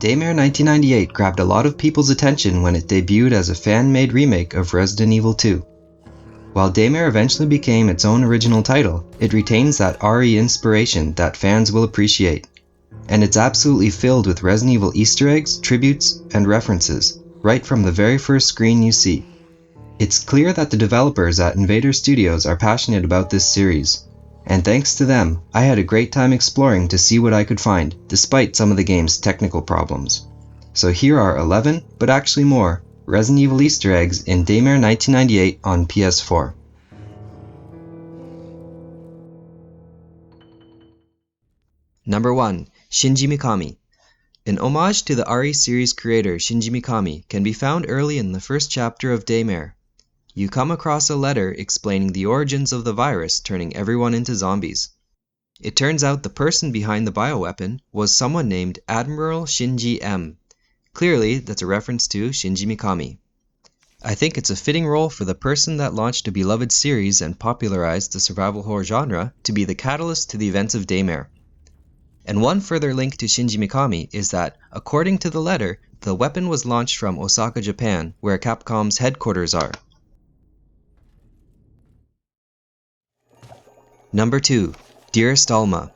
Daymare 1998 grabbed a lot of people's attention when it debuted as a fan-made remake of Resident Evil 2. While Daymare eventually became its own original title, it retains that RE inspiration that fans will appreciate. And it's absolutely filled with Resident Evil Easter eggs, tributes, and references, right from the very first screen you see. It's clear that the developers at Invader Studios are passionate about this series, and thanks to them, I had a great time exploring to see what I could find, despite some of the game's technical problems. So here are 11, but actually more, Resident Evil Easter eggs in Daymare 1998 on PS4. Number 1. Shinji Mikami. An homage to the RE series creator Shinji Mikami can be found early in the first chapter of Daymare. You come across a letter explaining the origins of the virus turning everyone into zombies. It turns out the person behind the bioweapon was someone named Admiral Shinji M. Clearly, that's a reference to Shinji Mikami. I think it's a fitting role for the person that launched a beloved series and popularized the survival horror genre to be the catalyst to the events of Daymare. And one further link to Shinji Mikami is that, according to the letter, the weapon was launched from Osaka, Japan, where Capcom's headquarters are. Number 2. Dearest Alma.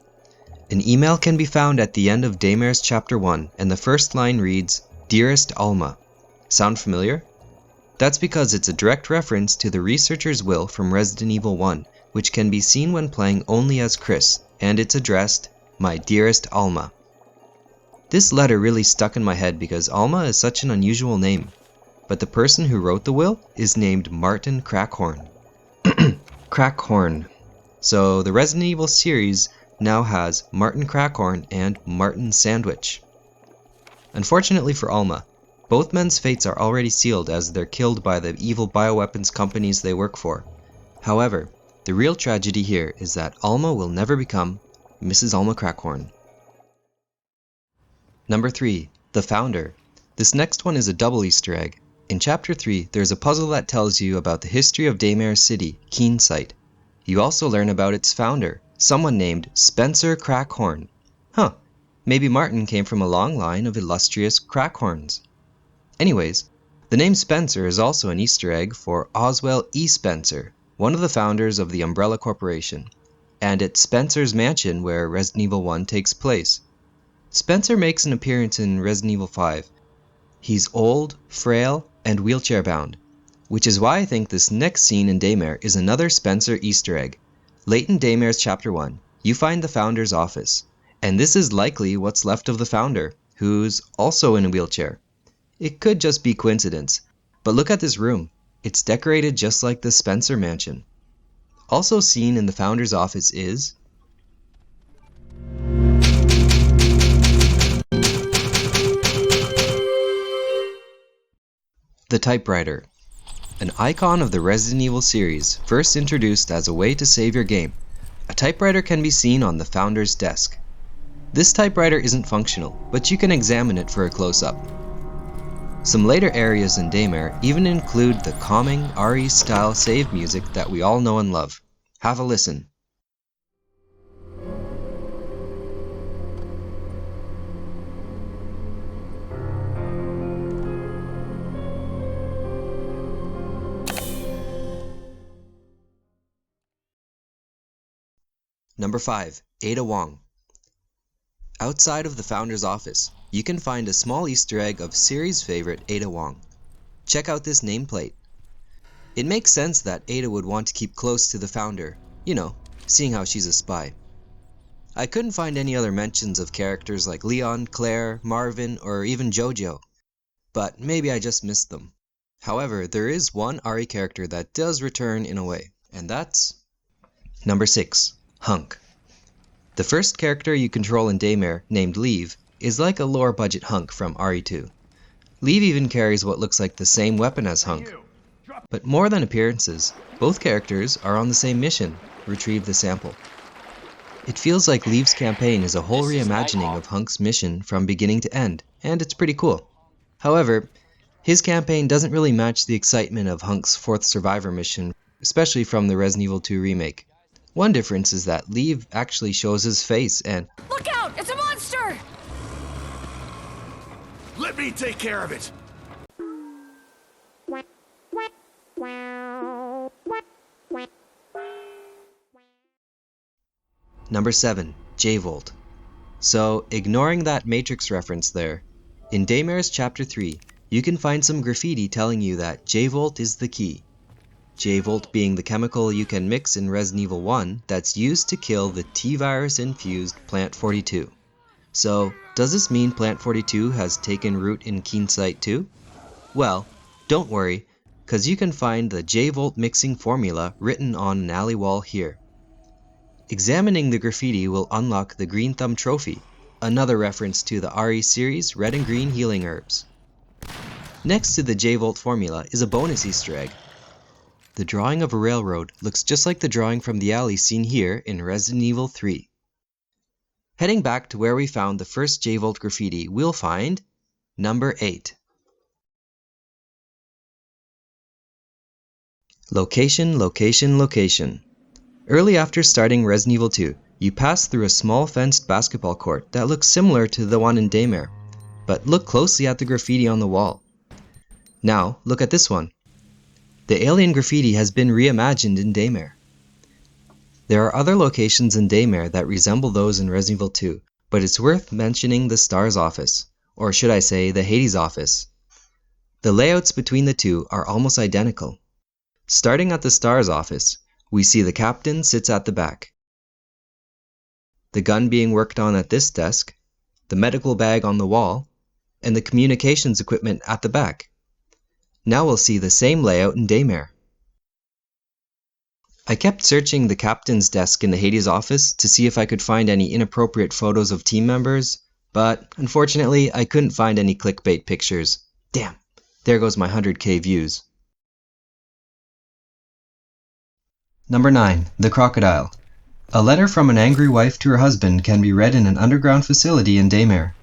An email can be found at the end of Daymare's Chapter 1, and the first line reads, Dearest Alma. Sound familiar? That's because it's a direct reference to the researcher's will from Resident Evil 1, which can be seen when playing only as Chris, and it's addressed, My Dearest Alma. This letter really stuck in my head because Alma is such an unusual name, but the person who wrote the will is named Martin Crackhorn. Crackhorn. So the Resident Evil series now has Martin Crackhorn and Martin Sandwich. Unfortunately for Alma, both men's fates are already sealed as they're killed by the evil bioweapons companies they work for. However, the real tragedy here is that Alma will never become Mrs. Alma Crackhorn. Number 3. The Founder. This next one is a double Easter egg. In Chapter 3, there's a puzzle that tells you about the history of Daymare City, Keensight. You also learn about its founder, someone named Spencer Crackhorn. Maybe Martin came from a long line of illustrious Crackhorns. Anyways, the name Spencer is also an Easter egg for Oswell E. Spencer, one of the founders of the Umbrella Corporation, and it's Spencer's mansion where Resident Evil 1 takes place. Spencer makes an appearance in Resident Evil 5. He's old, frail, and wheelchair-bound, which is why I think this next scene in Daymare is another Spencer Easter egg. Late in Daymare's Chapter 1, you find the Founder's office, and this is likely what's left of the Founder, who's also in a wheelchair. It could just be coincidence, but look at this room. It's decorated just like the Spencer mansion. Also seen in the Founder's office is the typewriter. An icon of the Resident Evil series, first introduced as a way to save your game. A typewriter can be seen on the Founder's desk. This typewriter isn't functional, but you can examine it for a close-up. Some later areas in Daymare even include the calming RE-style save music that we all know and love. Have a listen. Number 5. Ada Wong. Outside of the Founder's office, you can find a small Easter egg of series favorite Ada Wong. Check out this nameplate. It makes sense that Ada would want to keep close to the Founder, seeing how she's a spy. I couldn't find any other mentions of characters like Leon, Claire, Marvin, or even JoJo, but maybe I just missed them. However, there is one RE character that does return in a way, and that's Number 6. HUNK. The first character you control in Daymare, named Leave, is like a lower-budget HUNK from RE2. Leave even carries what looks like the same weapon as HUNK. But more than appearances, both characters are on the same mission, retrieve the sample. It feels like Leave's campaign is a whole reimagining of HUNK's mission from beginning to end, and it's pretty cool. However, his campaign doesn't really match the excitement of HUNK's 4th Survivor mission, especially from the Resident Evil 2 remake. One difference is that Leave actually shows his face and Look out! It's a monster! Let me take care of it! Number 7. V-Jolt. So, ignoring that Matrix reference there, in Daymare's Chapter 3, you can find some graffiti telling you that V-Jolt is the key. V-Jolt being the chemical you can mix in Resident Evil 1 that's used to kill the T-virus infused Plant 42. So, does this mean Plant 42 has taken root in Keensight too? Well, don't worry, cause you can find the V-Jolt mixing formula written on an alley wall here. Examining the graffiti will unlock the Green Thumb Trophy, another reference to the RE series red and green healing herbs. Next to the V-Jolt formula is a bonus Easter egg. The drawing of a railroad looks just like the drawing from the alley seen here in Resident Evil 3. Heading back to where we found the first V-Jolt graffiti, we'll find number 8. Location, location, location. Early after starting Resident Evil 2, you pass through a small fenced basketball court that looks similar to the one in Daymare, but look closely at the graffiti on the wall. Now, look at this one. The alien graffiti has been reimagined in Daymare. There are other locations in Daymare that resemble those in Resident Evil 2, but it's worth mentioning the S.T.A.R.S office, or should I say the Hades office. The layouts between the two are almost identical. Starting at the S.T.A.R.S office, we see the captain sits at the back, the gun being worked on at this desk, the medical bag on the wall, and the communications equipment at the back. Now we'll see the same layout in Daymare. I kept searching the captain's desk in the Hades office to see if I could find any inappropriate photos of team members, but unfortunately I couldn't find any clickbait pictures. Damn, there goes my 100k views. Number 9. The Crocodile. A letter from an angry wife to her husband can be read in an underground facility in Daymare.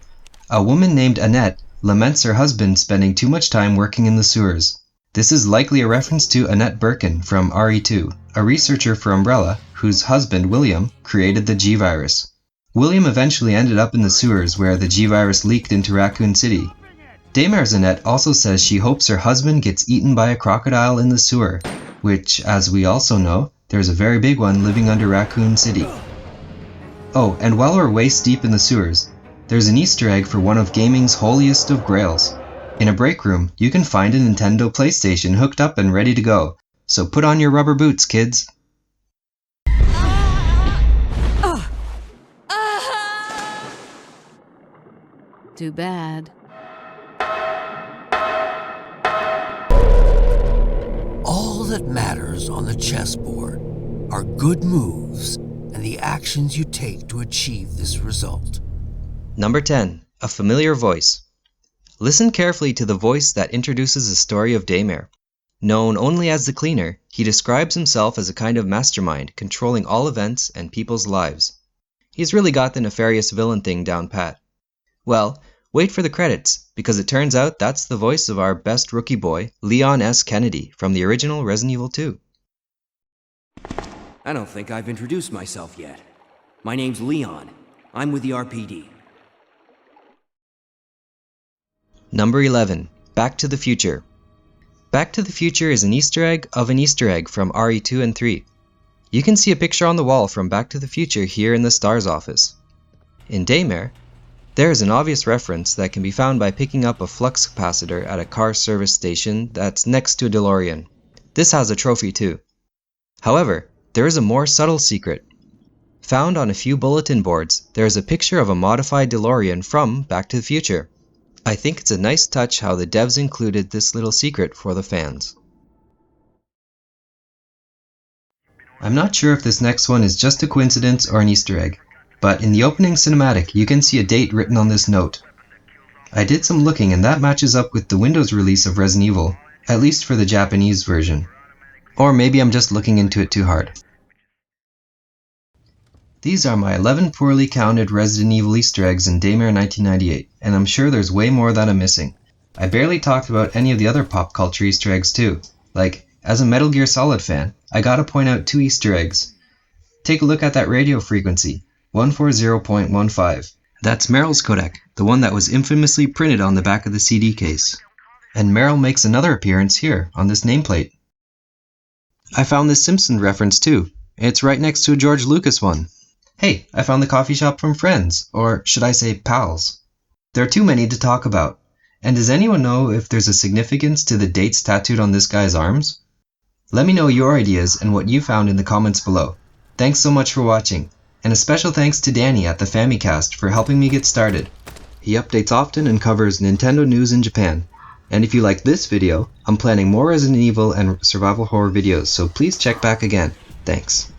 A woman named Annette laments her husband spending too much time working in the sewers. This is likely a reference to Annette Birkin from RE2, a researcher for Umbrella whose husband, William, created the G-Virus. William eventually ended up in the sewers where the G-Virus leaked into Raccoon City. Daymare's Annette also says she hopes her husband gets eaten by a crocodile in the sewer, which, as we also know, there's a very big one living under Raccoon City. Oh, and while we're waist deep in the sewers, there's an Easter egg for one of gaming's holiest of grails. In a break room, you can find a Nintendo PlayStation hooked up and ready to go, so put on your rubber boots, kids. Too bad. All that matters on the chessboard are good moves and the actions you take to achieve this result. Number 10. A familiar voice. Listen carefully to the voice that introduces the story of Daymare. Known only as the Cleaner, he describes himself as a kind of mastermind controlling all events and people's lives. He's really got the nefarious villain thing down pat. Well, wait for the credits, because it turns out that's the voice of our best rookie boy, Leon S. Kennedy, from the original Resident Evil 2. I don't think I've introduced myself yet. My name's Leon. I'm with the RPD. Number 11. Back to the Future. Back to the Future is an Easter egg of an Easter egg from RE2 and 3. You can see a picture on the wall from Back to the Future here in the S.T.A.R.S office. In Daymare, there is an obvious reference that can be found by picking up a flux capacitor at a car service station that's next to a DeLorean. This has a trophy too. However, there is a more subtle secret. Found on a few bulletin boards, there is a picture of a modified DeLorean from Back to the Future. I think it's a nice touch how the devs included this little secret for the fans. I'm not sure if this next one is just a coincidence or an Easter egg, but in the opening cinematic you can see a date written on this note. I did some looking and that matches up with the Windows release of Resident Evil, at least for the Japanese version. Or maybe I'm just looking into it too hard. These are my 11 poorly counted Resident Evil Easter eggs in Daymare 1998, and I'm sure there's way more that I'm missing. I barely talked about any of the other pop culture Easter eggs too. Like, as a Metal Gear Solid fan, I gotta point out 2 Easter eggs. Take a look at that radio frequency, 140.15. That's Meryl's codec, the one that was infamously printed on the back of the CD case. And Meryl makes another appearance here, on this nameplate. I found this Simpsons reference too. It's right next to a George Lucas one. Hey, I found the coffee shop from Friends, or should I say pals. There are too many to talk about. And does anyone know if there's a significance to the dates tattooed on this guy's arms? Let me know your ideas and what you found in the comments below. Thanks so much for watching, and a special thanks to Danny at the Famicast for helping me get started. He updates often and covers Nintendo news in Japan. And if you like this video, I'm planning more Resident Evil and survival horror videos, so please check back again. Thanks.